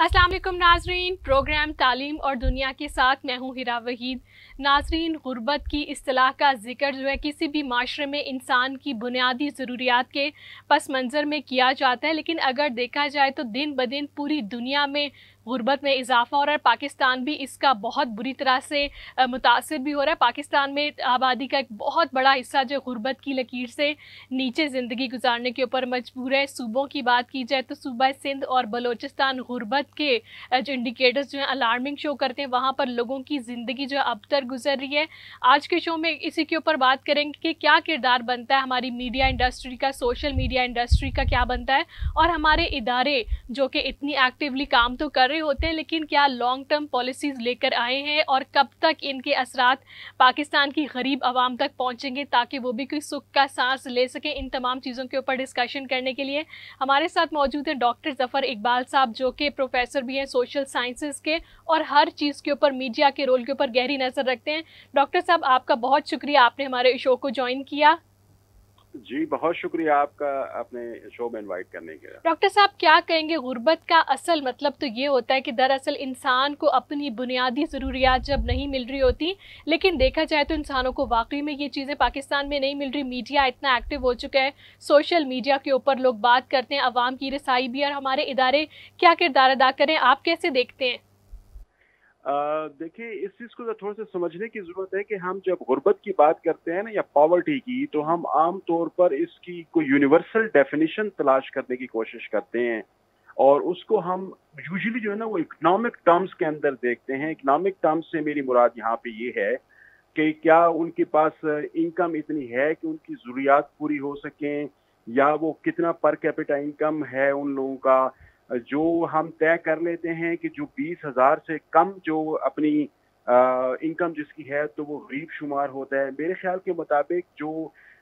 अस्सलाम वालेकुम नाजरीन, प्रोग्राम तालीम और दुनिया के साथ मैं हूँ हिरा वहीद। नाजरीन, गुर्बत की इस्तिलाह का जिक्र जो है किसी भी माशरे में इंसान की बुनियादी ज़रूरियात के पस मंज़र में किया जाता है, लेकिन अगर देखा जाए तो दिन ब दिन पूरी दुनिया में गुर्बत में इजाफ़ा हो रहा है। पाकिस्तान भी इसका बहुत बुरी तरह से मुतासिर भी हो रहा है। पाकिस्तान में आबादी का एक बहुत बड़ा हिस्सा जो गुर्बत की लकीर से नीचे ज़िंदगी गुजारने के ऊपर मजबूर है। सूबों की बात की जाए तो सूबा सिंध और बलोचिस्तान गुर्बत के जो इंडिकेटर्स जो हैं अलार्मिंग शो करते हैं, वहाँ पर लोगों की ज़िंदगी जो है अबतर गुजर रही है। आज के शो में इसी के ऊपर बात करेंगे कि क्या किरदार बनता है हमारी मीडिया इंडस्ट्री का, सोशल मीडिया इंडस्ट्री का क्या बनता है, और हमारे इदारे जो कि इतनी एक्टिवली काम तो कर रहे होते हैं लेकिन क्या लॉन्ग टर्म पॉलिसीज़ लेकर आए हैं और कब तक इनके असरात पाकिस्तान की गरीब आवाम तक पहुँचेंगे ताकि वो भी कोई सुख का सांस ले सकें। इन तमाम चीज़ों के ऊपर डिस्कशन करने के लिए हमारे साथ मौजूद हैं डॉक्टर ज़फ़र इकबाल साहब, जो कि प्रोफेसर भी हैं सोशल साइंसेज के और हर चीज़ के ऊपर मीडिया के रोल के ऊपर गहरी नज़र रखते हैं। डॉक्टर साहब, आपका बहुत शुक्रिया, आपने हमारे शो को ज्वाइन किया। जी, बहुत शुक्रिया आपका अपने शो में इनवाइट करने के लिए। डॉक्टर साहब, क्या कहेंगे, गुर्बत का असल मतलब तो ये होता है कि दरअसल इंसान को अपनी बुनियादी ज़रूरियात जब नहीं मिल रही होती, लेकिन देखा जाए तो इंसानों को वाकई में ये चीज़ें पाकिस्तान में नहीं मिल रही। मीडिया इतना एक्टिव हो चुका है, सोशल मीडिया के ऊपर लोग बात करते हैं, आवाम की रसाई भी, और हमारे इदारे क्या किरदार अदा करें, आप कैसे देखते हैं? देखिए, इस चीज़ को थोड़ा सा समझने की ज़रूरत है कि हम जब गुर्बत की बात करते हैं ना या पॉवर्टी की, तो हम आम तौर पर इसकी कोई यूनिवर्सल डेफिनेशन तलाश करने की कोशिश करते हैं और उसको हम यूजुअली जो है ना वो इकोनॉमिक टर्म्स के अंदर देखते हैं। इकोनॉमिक टर्म्स से मेरी मुराद यहाँ पे ये है कि क्या उनके पास इनकम इतनी है कि उनकी ज़रूरियात पूरी हो सकें, या वो कितना पर कैपिटा इनकम है उन लोगों का। जो हम तय कर लेते हैं कि जो 20,000 से कम जो अपनी इनकम जिसकी है तो वो गरीब शुमार होता है। मेरे ख्याल के मुताबिक जो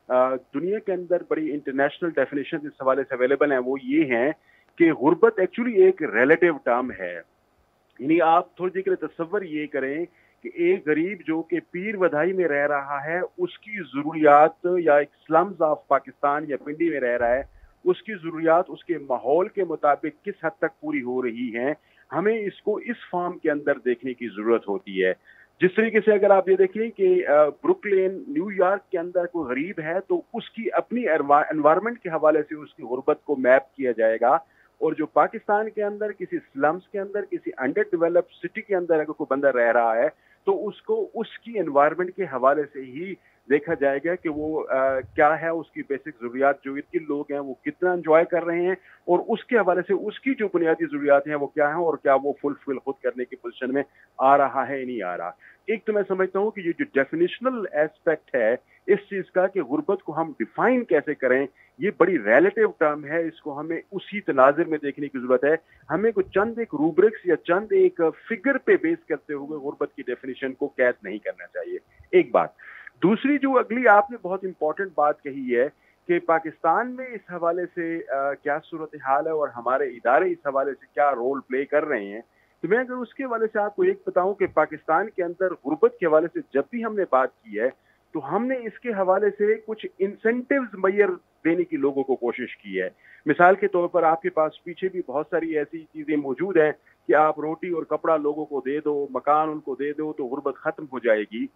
दुनिया के अंदर बड़ी इंटरनेशनल डेफिनेशन इस हवाले से अवेलेबल हैं वो ये हैं कि गुर्बत एक्चुअली एक रिलेटिव टर्म है। यानी आप थोड़ी देर के लिए तसव्वुर ये करें कि एक गरीब जो कि पीर वधाई में रह रहा है, उसकी ज़रूरियात, या एक स्लम्स ऑफ पाकिस्तान या पिंडी में रह रहा है, उसकी ज़रूरियात उसके माहौल के मुताबिक किस हद तक पूरी हो रही हैं, हमें इसको इस फॉर्म के अंदर देखने की ज़रूरत होती है। जिस तरीके से अगर आप ये देखें कि ब्रुकलिन न्यूयॉर्क के अंदर कोई गरीब है तो उसकी अपनी एनवायरनमेंट के हवाले से उसकी गुर्बत को मैप किया जाएगा, और जो पाकिस्तान के अंदर किसी स्लम्स के अंदर किसी अंडर डेवलप्ड सिटी के अंदर अगर कोई बंदा रह रहा है तो उसको उसकी एनवायरनमेंट के हवाले से ही देखा जाएगा कि वो क्या है, उसकी बेसिक ज़रूरियात, जो इतने लोग हैं वो कितना एंजॉय कर रहे हैं, और उसके हवाले से उसकी जो बुनियादी ज़रूरियात हैं वो क्या हैं और क्या वो फुलफिल खुद करने की पोजीशन में आ रहा है नहीं आ रहा। एक तो मैं समझता हूँ कि ये जो डेफिनेशनल एस्पेक्ट है इस चीज़ का कि गुर्बत को हम डिफाइन कैसे करें, ये बड़ी रिलेटिव टर्म है, इसको हमें उसी तनाज़ुर में देखने की ज़रूरत है। हमें को चंद एक रूब्रिक्स या चंद एक फिगर पे बेस करते हुए गुर्बत की डेफिनेशन को कैद नहीं करना चाहिए। एक बात। दूसरी जो अगली आपने बहुत इंपॉर्टेंट बात कही है कि पाकिस्तान में इस हवाले से क्या सूरत हाल है और हमारे इदारे इस हवाले से क्या रोल प्ले कर रहे हैं, तो मैं अगर उसके हवाले से आपको एक बताऊं कि पाकिस्तान के अंदर गुर्बत के हवाले से जब भी हमने बात की है तो हमने इसके हवाले से कुछ इंसेंटिव्स मुहैया देने की लोगों को कोशिश की है। मिसाल के तौर पर आपके पास पीछे भी बहुत सारी ऐसी चीज़ें मौजूद हैं कि आप रोटी और कपड़ा लोगों को दे दो, मकान उनको दे दो तो गुर्बत ख़त्म हो जाएगी।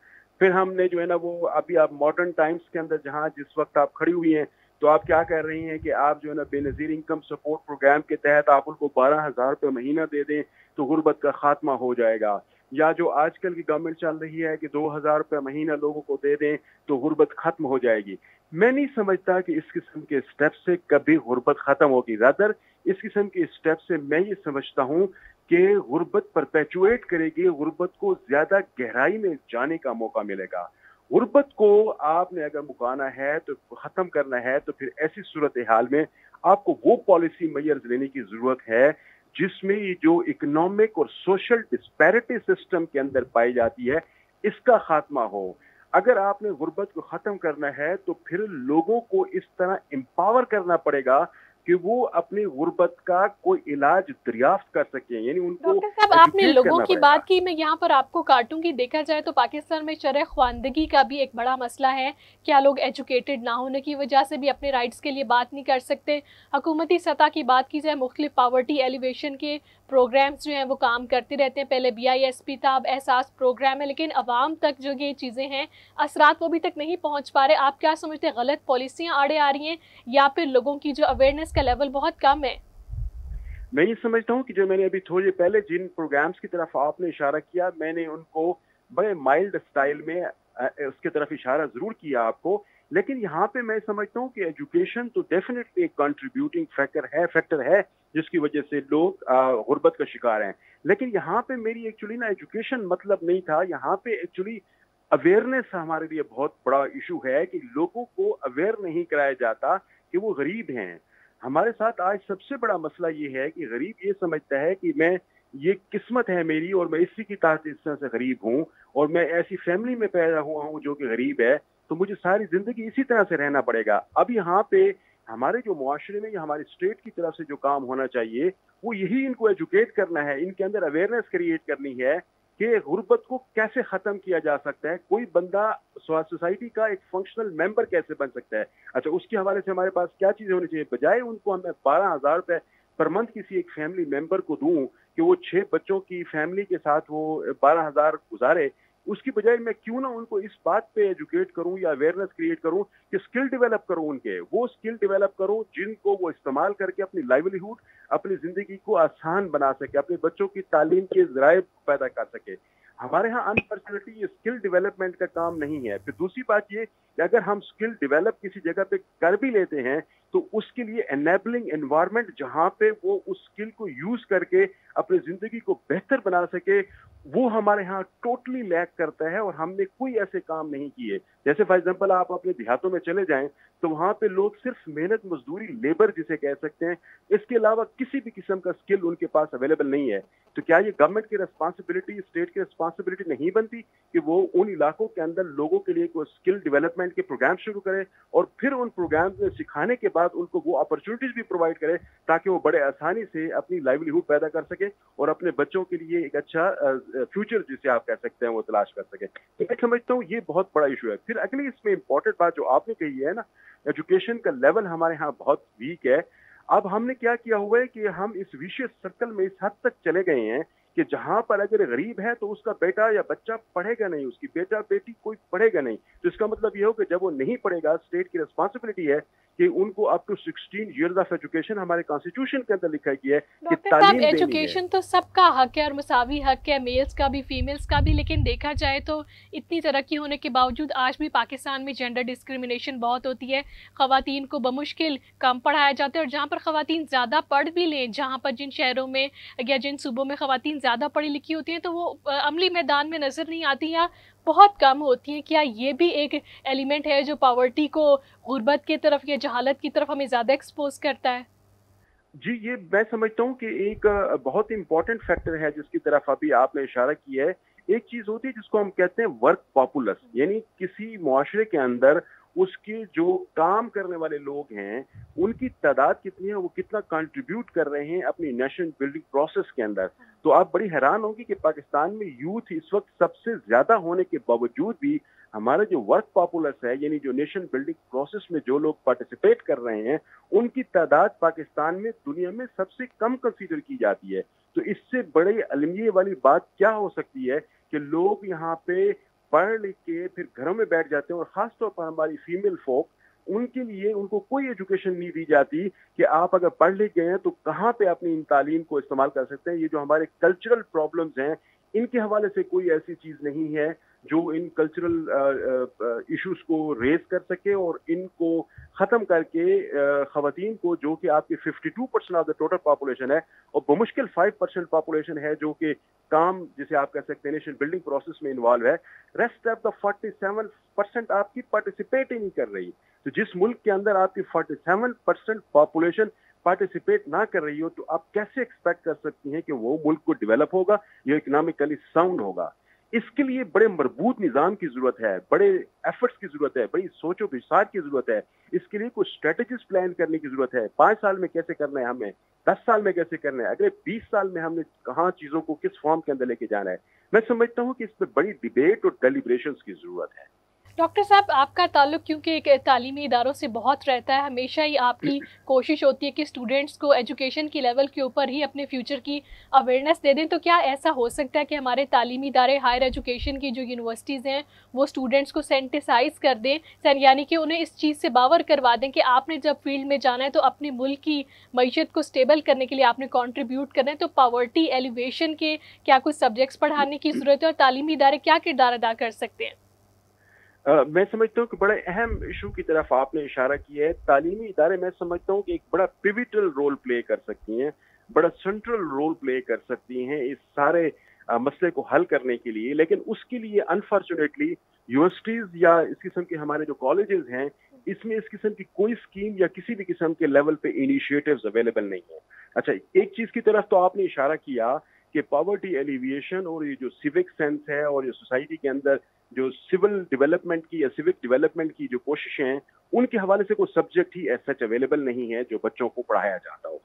फिर हमने जो है ना वो अभी आप मॉडर्न टाइम्स के अंदर जहाँ जिस वक्त आप खड़ी हुई हैं तो आप क्या कह रही हैं कि आप जो है ना बेनज़ीर इनकम सपोर्ट प्रोग्राम के तहत आप उनको 12,000 रुपये महीना दे दें तो गुर्बत का खात्मा हो जाएगा। या जो आजकल की गवर्नमेंट चल रही है कि 2,000 रुपये महीना लोगों को दे दें तो गुर्बत खत्म हो जाएगी। मैं नहीं समझता कि इस किस्म के स्टेप से कभी गुर्बत खत्म होगी। रादर इस किस्म के स्टेप से मैं ये समझता हूँ कि गुर्बत परपेचुएट करेगी, गुर्बत को ज्यादा गहराई में जाने का मौका मिलेगा। गुर्बत को आपने अगर मुकाना है तो खत्म करना है तो फिर ऐसी सूरत हाल में आपको वो पॉलिसी मेजर्स लेने की जरूरत है जिसमें ये जो इकोनॉमिक और सोशल डिस्पैरिटी सिस्टम के अंदर पाई जाती है इसका खात्मा हो। अगर आपने गुर्बत को खत्म करना है तो फिर लोगों को इस तरह एम्पावर करना पड़ेगा कि वो अपनी गुर्बत का कोई इलाज दरियाफ्त कर सकें, यानी उनको डॉक्टर साहब, आपने एजुकेट लोगों करना की पड़ेगा। बात की, मैं यहाँ पर आपको काटूंगी। देखा जाए तो पाकिस्तान में शरह ख्वानदगी का भी एक बड़ा मसला है। क्या लोग एजुकेटेड ना होने की वजह से भी अपने राइट्स के लिए बात नहीं कर सकते? हुकूमती सतह की बात की जाए, मुख्तलिफ पावर्टी एलिवेशन के پروگرامز جو ہیں وہ کام کرتے رہتے ہیں. پہلے BISP تھا, اب احساس پروگرام ہے, لیکن عوام تک جو یہ چیزیں ہیں اثرات وہ ابھی تک نہیں پہنچ پا رہے. آپ کیا سمجھتے ہیں, غلط پالیسیاں آڑے آ رہی ہیں یا پھر لوگوں کی جو اویئرنیس کا لیول بہت کم ہے؟ میں یہ سمجھتا ہوں کہ جو میں نے ابھی تھوڑی پہلے جن پروگرامز کی طرف آپ نے اشارہ کیا, میں نے ان کو بڑے مائلڈ اسٹائل میں اس کی طرف اشارہ ضرور کیا آپ کو, لیکن یہاں پہ میں سمجھتا ہوں کہ ایجوکیشن تو ڈیفینیٹلی ایک کنٹریبیوٹنگ فیکٹر ہے جس کی وجہ سے لوگ غربت کا شکار ہیں. لیکن یہاں پہ میری ایکچولی نا ایجوکیشن مطلب نہیں تھا, یہاں پہ ایکچولی اویئرنیس ہمارے لیے بہت بڑا ایشو ہے کہ لوگوں کو اویئر نہیں کرایا جاتا کہ وہ غریب ہیں. ہمارے ساتھ آج سب سے بڑا مسئلہ یہ ہے کہ غریب یہ سمجھتا ہے کہ میں یہ قسمت ہے میری اور میں اسی کی تحت اس طرح سے غریب ہوں, اور میں ایسی فیملی میں پیدا ہوا ہوں جو کہ غریب ہے, تو مجھے ساری زندگی اسی طرح سے رہنا پڑے گا. اب یہاں پہ ہمارے جو معاشرے میں یا ہمارے اسٹیٹ کی طرف سے جو کام ہونا چاہیے وہ یہی ان کو ایجوکیٹ کرنا ہے, ان کے اندر اویئرنیس کریٹ کرنی ہے کہ غربت کو کیسے ختم کیا جا سکتا ہے, کوئی بندہ سوسائٹی کا ایک فنکشنل ممبر کیسے بن سکتا ہے. اچھا, اس کے حوالے سے ہمارے پاس کیا چیزیں ہونی چاہیے, بجائے ان کو ہمیں 12,000 روپے پر منتھ کسی ایک فیملی ممبر کو دوں کہ وہ 6 بچوں کی فیملی کے ساتھ وہ 12,000 گزارے, اس کی بجائے میں کیوں نہ ان کو اس بات پہ ایجوکیٹ کروں یا اویئرنیس کریٹ کروں کہ اسکل ڈیولپ کروں, ان کے وہ اسکل ڈیولپ کروں جن کو وہ استعمال کر کے اپنی لائیولیہوڈ, اپنی زندگی کو آسان بنا سکے, اپنے بچوں کی تعلیم کے ذرائع پیدا کر سکے. ہمارے ہاں انفارچونیٹلی یہ اسکل ڈیولپمنٹ کا کام نہیں ہے. پھر دوسری بات یہ کہ اگر ہم اسکل ڈیولپ کسی جگہ پہ کر بھی لیتے ہیں تو اس کے لیے انیبلنگ انوائرمنٹ جہاں پہ وہ اس اسکل کو یوز کر کے اپنی زندگی کو بہتر بنا سکے, وہ ہمارے ہاں ٹوٹلی لیک کرتا ہے, اور ہم نے کوئی ایسے کام نہیں کیے. جیسے فار ایگزامپل آپ اپنے دیہاتوں میں چلے جائیں تو وہاں پہ لوگ صرف محنت مزدوری لیبر جسے کہہ سکتے ہیں, اس کے علاوہ کسی بھی قسم کا اسکل ان کے پاس اویلیبل نہیں ہے. تو کیا یہ گورنمنٹ کی ریسپانسبلٹی, اسٹیٹ کی ریسپانسبلٹی نہیں بنتی کہ وہ ان علاقوں کے اندر لوگوں کے لیے کوئی اسکل ڈیولپمنٹ کے پروگرام شروع کرے, اور پھر ان پروگرامز میں سکھانے کے بعد ان کو وہ اپرچونیٹیز بھی پرووائڈ کرے تاکہ وہ بڑے آسانی سے اپنی لائیولیہوڈ پیدا کر سکے اور اپنے بچوں کے لیے ایک اچھا فیوچر جسے آپ کہہ سکتے ہیں وہ تلاش کر سکے. تو میں سمجھتا ہوں یہ بہت بڑا ایشو ہے. پھر اگلی اس میں امپورٹنٹ بات جو آپ نے کہی ہے نا, ایجوکیشن کا لیول ہمارے ہاں بہت ویک ہے. اب ہم نے کیا کیا ہوا ہے کہ ہم اس ویشیس سرکل میں اس حد تک چلے گئے ہیں کہ جہاں پر اگر غریب ہے تو اس کا بیٹا یا بچہ پڑھے گا نہیں, اس کی بیٹا بیٹی کوئی پڑھے گا نہیں. تو اس کا مطلب یہ ہو کہ جب وہ نہیں پڑھے گا, اسٹیٹ کی ریسپانسبلٹی ہے کہ ان کو up to 16 years of education ہمارے کانسٹیٹیوشن کے اندر لکھا گیا ہے کہ تعلیم دینی ہے. ایجوکیشن تو سب کا حق ہے اور مساوی حق ہے, میلز کا بھی فیمیلز کا بھی, لیکن دیکھا جائے تو اتنی ترقی ہونے کے باوجود آج بھی پاکستان میں جینڈر ڈسکریمنیشن بہت ہوتی ہے. خواتین کو بمشکل کم پڑھایا جاتا ہے, اور جہاں پر خواتین زیادہ پڑھ بھی لیں, جہاں پر جن شہروں میں یا جن صوبوں میں خواتین زیادہ پڑھی لکھی ہوتی ہیں تو وہ عملی میدان میں نظر نہیں آتی یا بہت کم ہوتی ہیں. کیا یہ بھی ایک ایلیمنٹ ہے جو پاورٹی کو غربت کی طرف یا جہالت کی طرف ہمیں زیادہ ایکسپوز کرتا ہے؟ جی, یہ میں سمجھتا ہوں کہ ایک بہت امپورٹنٹ فیکٹر ہے جس کی طرف ابھی آپ نے اشارہ کیا ہے. ایک چیز ہوتی ہے جس کو ہم کہتے ہیں ورک پاپولس, یعنی کسی معاشرے کے اندر اس کے جو کام کرنے والے لوگ ہیں ان کی تعداد کتنی ہے, وہ کتنا کنٹریبیوٹ کر رہے ہیں اپنی نیشن بلڈنگ پروسیس کے اندر. تو آپ بڑی حیران ہوں گی کہ پاکستان میں یوتھ اس وقت سب سے زیادہ ہونے کے باوجود بھی ہمارا جو ورک پاپولس ہے, یعنی جو نیشن بلڈنگ پروسیس میں جو لوگ پارٹیسپیٹ کر رہے ہیں, ان کی تعداد پاکستان میں دنیا میں سب سے کم کنسیڈر کی جاتی ہے. تو اس سے بڑے المیے والی بات کیا ہو سکتی ہے کہ لوگ یہاں پہ پڑھ لکھ کے پھر گھروں میں بیٹھ جاتے ہیں, اور خاص طور پر ہماری فیمیل فوک, ان کے لیے ان کو کوئی ایجوکیشن نہیں دی جاتی کہ آپ اگر پڑھ لکھ گئے ہیں تو کہاں پہ اپنی ان تعلیم کو استعمال کر سکتے ہیں. یہ جو ہمارے کلچرل پرابلمز ہیں ان کے حوالے سے کوئی ایسی چیز نہیں ہے جو ان کلچرل ایشوز کو ریز کر سکے اور ان کو ختم کر کے خواتین کو, جو کہ آپ کی 52% آف دا ٹوٹل پاپولیشن ہے اور بمشکل 5% پاپولیشن ہے جو کہ کام جسے آپ کہہ سکتے ہیں نیشن بلڈنگ پروسیس میں انوالو ہے, ریسٹ آف دا 47% آپ کی پارٹیسپیٹ ہی نہیں کر رہی. تو جس ملک کے اندر آپ کی 47% پاپولیشن پارٹیسپیٹ نہ کر رہی ہو تو آپ کیسے ایکسپیکٹ کر سکتی ہیں کہ وہ ملک کو ڈیولپ ہوگا یا اکنامکلی ساؤنڈ ہوگا. اس کے لیے بڑے مربوط نظام کی ضرورت ہے, بڑے ایفرٹس کی ضرورت ہے, بڑی سوچ و بچار کی ضرورت ہے. اس کے لیے کوئی اسٹریٹجیز پلان کرنے کی ضرورت ہے. 5 سال میں کیسے کرنا ہے, ہمیں 10 سال میں کیسے کرنا ہے, اگلے 20 سال میں ہم نے کہاں چیزوں کو کس فارم کے اندر لے کے جانا ہے. میں سمجھتا ہوں کہ اس پہ بڑی ڈیبیٹ اور ڈیلیبریشنز کی ضرورت ہے. डॉक्टर साहब, आपका ताल्लुक क्योंकि एक तालीमी इदारों से बहुत रहता है, हमेशा ही आपकी कोशिश होती है कि स्टूडेंट्स को एजुकेशन की लेवल के ऊपर ही अपने फ्यूचर की अवेयरनेस दे दें, तो क्या ऐसा हो सकता है कि हमारे तालीमी इदारे, हायर एजुकेशन की जो यूनिवर्सिटीज़ हैं, वो स्टूडेंट्स को सेंटिसाइज कर दें, यानी कि उन्हें इस चीज़ से बावर करवा दें कि आपने जब फील्ड में जाना है तो अपने मुल्क की मईशत को स्टेबल करने के लिए आपने कॉन्ट्रीब्यूट करना है, तो पावर्टी एलिवेशन के क्या कुछ सब्जेक्ट्स पढ़ाने की ज़रूरत है और तालीमी इदारे क्या किरदार अदा कर सकते हैं? मैं समझता हूँ कि बड़े अहम इशू की तरफ आपने इशारा किया है। तालीमी इदारे मैं समझता हूँ कि एक बड़ा पिविटल रोल प्ले कर सकती हैं, बड़ा सेंट्रल रोल प्ले कर सकती हैं इस सारे मसले को हल करने के लिए। लेकिन उसके लिए अनफॉर्चुनेटली यूनिवर्सिटीज या इस किस्म के हमारे जो कॉलेजेस हैं, इसमें इस किस्म की कोई स्कीम या किसी भी किस्म के लेवल पे इनिशिएटिव्स अवेलेबल नहीं है। अच्छा, एक चीज की तरफ तो आपने इशारा किया कि पॉवर्टी एलिविएशन और ये जो सिविक सेंस है और ये सोसाइटी के अंदर जो सिविल डेवलपमेंट की या सिविक डेवलपमेंट की जो कोशिशें हैं, उनके हवाले से कोई सब्जेक्ट ही ऐसा सच अवेलेबल नहीं है जो बच्चों को पढ़ाया जाता हो।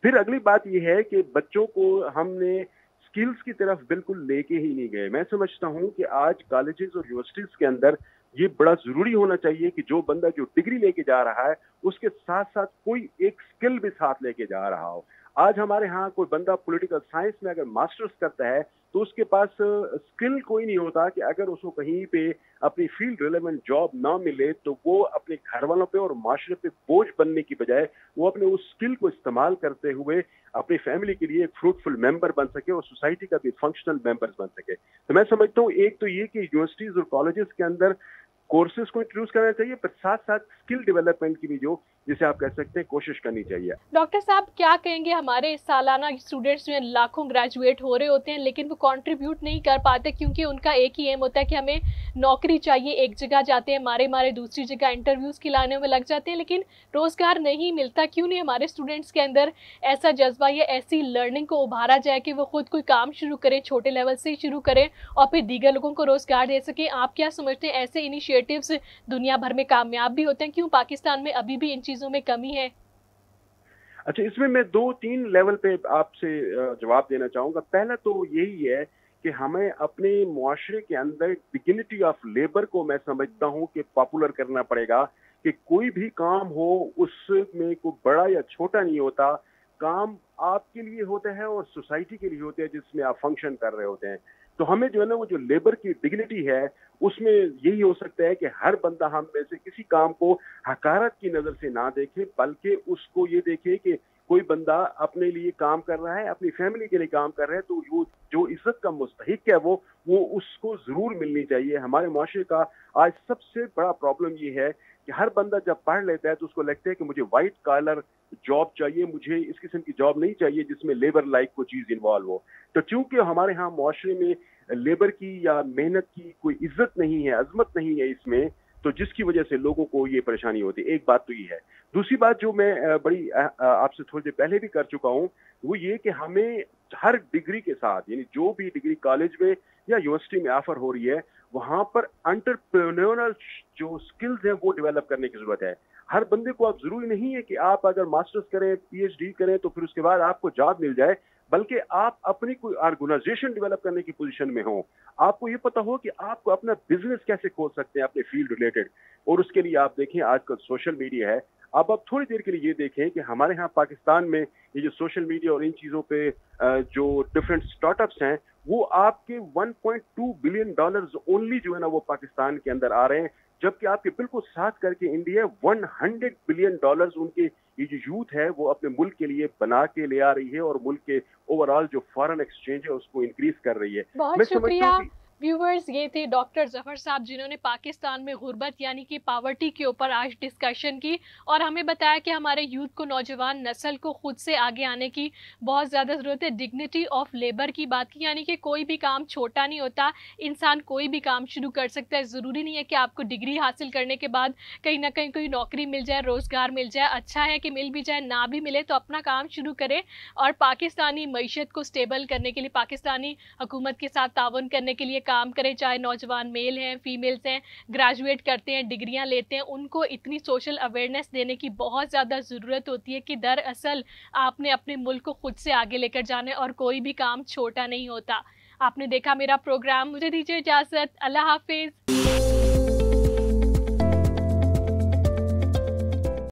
फिर अगली बात यह है कि बच्चों को हमने स्किल्स की तरफ बिल्कुल लेके ही नहीं गए। मैं समझता हूं कि आज कॉलेजेस और यूनिवर्सिटीज के अंदर ये बड़ा जरूरी होना चाहिए कि जो बंदा जो डिग्री लेके जा रहा है उसके साथ साथ कोई एक स्किल भी साथ लेके जा रहा हो। आज हमारे यहाँ कोई बंदा पॉलिटिकल साइंस में अगर मास्टर्स करता है तो उसके पास स्किल कोई नहीं होता कि अगर उसको कहीं पे अपनी फील्ड रिलेवेंट जॉब ना मिले तो वो अपने घर वालों पे और माशरे पे बोझ बनने की बजाय वो अपने उस स्किल को इस्तेमाल करते हुए अपनी फैमिली के लिए एक फ्रूटफुल मेंबर बन सके और सोसाइटी का भी फंक्शनल मेंबर बन सके। तो मैं समझता हूँ एक तो ये कि यूनिवर्सिटीज और कॉलेजेस के अंदर कोर्सेज को इंट्रोड्यूस करना चाहिए, पर साथ साथ स्किल डेवलपमेंट की भी जो जिसे आप कह सकते हैं कोशिश करनी चाहिए। डॉक्टर साहब, क्या कहेंगे हमारे सालाना स्टूडेंट्स में लाखों ग्रेजुएट हो रहे होते हैं लेकिन वो कंट्रीब्यूट नहीं कर पाते क्योंकि उनका एक ही एम होता है कि हमें नौकरी चाहिए। एक जगह जाते हैं, मारे दूसरी जगह इंटरव्यूज़ की लाने में लग जाते हैं लेकिन रोज़गार नहीं मिलता। क्यों नहीं हमारे स्टूडेंट्स के अंदर ऐसा जज्बा या ऐसी लर्निंग को उभारा जाए कि वो खुद कोई काम शुरू करें, छोटे लेवल से शुरू करें और फिर दीगर लोगों को रोज़गार दे सकें? आप क्या समझते हैं, ऐसे इनिशिएटिव्स दुनिया भर में कामयाब भी होते हैं? क्यों पाकिस्तान में अभी भी इन चीज़ों में कमी है? अच्छा, इसमें मैं 2-3 लेवल पे आपसे जवाब देना चाहूँगा। पहला तो यही है कि हमें अपने मुआशरे के अंदर डिग्निटी ऑफ लेबर को मैं समझता हूँ कि पॉपुलर करना पड़ेगा कि कोई भी काम हो उसमें कोई बड़ा या छोटा नहीं होता। काम आपके लिए होता है और सोसाइटी के लिए होते हैं जिसमें आप फंक्शन कर रहे होते हैं। तो हमें जो है ना वो जो लेबर की डिग्निटी है उसमें यही हो सकता है कि हर बंदा हम में से किसी काम को हकारत की नजर से ना देखे, बल्कि उसको ये देखे कि कोई बंदा अपने लिए काम कर रहा है, अपनी फैमिली के लिए काम कर रहा है, तो वो जो इज्जत का मुस्तहिक है वो उसको जरूर मिलनी चाहिए। हमारे मुआशरे का आज सबसे बड़ा प्रॉब्लम ये है कि हर बंदा जब पढ़ लेता है तो उसको लगता है कि मुझे व्हाइट कॉलर जॉब चाहिए, मुझे इस किस्म की जॉब नहीं चाहिए जिसमें लेबर लाइक कोई चीज इन्वॉल्व हो। तो चूंकि हमारे यहाँ मुआशरे में लेबर की या मेहनत की कोई इज्जत नहीं है, अजमत नहीं है इसमें, तो जिसकी वजह से लोगों को ये परेशानी होती है। एक बात तो ये है। दूसरी बात जो मैं बड़ी आपसे थोड़ी देर पहले भी कर चुका हूँ, वो ये कि हमें हर डिग्री के साथ, यानी जो भी डिग्री कॉलेज में या यूनिवर्सिटी में ऑफर हो रही है, वहां पर एंटरप्रेन्योरल जो स्किल्स हैं वो डेवलप करने की जरूरत है। हर बंदे को अब जरूरी नहीं है कि आप अगर मास्टर्स करें, पीएचडी करें तो फिर उसके बाद आपको जॉब मिल जाए, बल्कि आप अपनी कोई ऑर्गेनाइजेशन डेवलप करने की पोजीशन में हो। आपको ये पता हो कि आपको अपना बिजनेस कैसे खोल सकते हैं अपने फील्ड रिलेटेड, और उसके लिए आप देखें आजकल सोशल मीडिया है। अब थोड़ी देर के लिए ये देखें कि हमारे यहाँ पाकिस्तान में ये जो सोशल मीडिया और इन चीज़ों पे जो डिफरेंट स्टार्टअप्स हैं, वो आपके $1.2 बिलियन ओनली जो है ना वो पाकिस्तान के अंदर आ रहे हैं, जबकि आपके बिल्कुल साथ करके इंडिया $100 बिलियन उनके ये जो यूथ है वो अपने मुल्क के लिए बना के ले आ रही है और मुल्क के ओवरऑल जो फॉरेन एक्सचेंज है उसको इंक्रीज कर रही है। बहुत शुक्रिया व्यूवर्स। ये थे डॉक्टर जफर साहब जिन्होंने पाकिस्तान में गुर्बत यानी कि पावर्टी के ऊपर आज डिस्कशन की और हमें बताया कि हमारे यूथ को, नौजवान नस्ल को खुद से आगे आने की बहुत ज़्यादा ज़रूरत है। डिग्निटी ऑफ लेबर की बात की, यानी कि कोई भी काम छोटा नहीं होता, इंसान कोई भी काम शुरू कर सकता है। ज़रूरी नहीं है कि आपको डिग्री हासिल करने के बाद कहीं ना कहीं कोई नौकरी मिल जाए, रोज़गार मिल जाए। अच्छा है कि मिल भी जाए, ना भी मिले तो अपना काम शुरू करें और पाकिस्तानी मईशत को स्टेबल करने के लिए, पाकिस्तानी हुकूमत के साथ ताउन करने के लिए काम करें। चाहे नौजवान मेल हैं, फीमेल्स हैं, ग्रेजुएट करते हैं, डिग्रियां लेते हैं, उनको इतनी सोशल अवेयरनेस देने की बहुत ज़्यादा ज़रूरत होती है कि दरअसल आपने अपने मुल्क को खुद से आगे लेकर जाना है और कोई भी काम छोटा नहीं होता। आपने देखा मेरा प्रोग्राम, मुझे दीजिए इजाज़त, अल्लाह हाफिज़।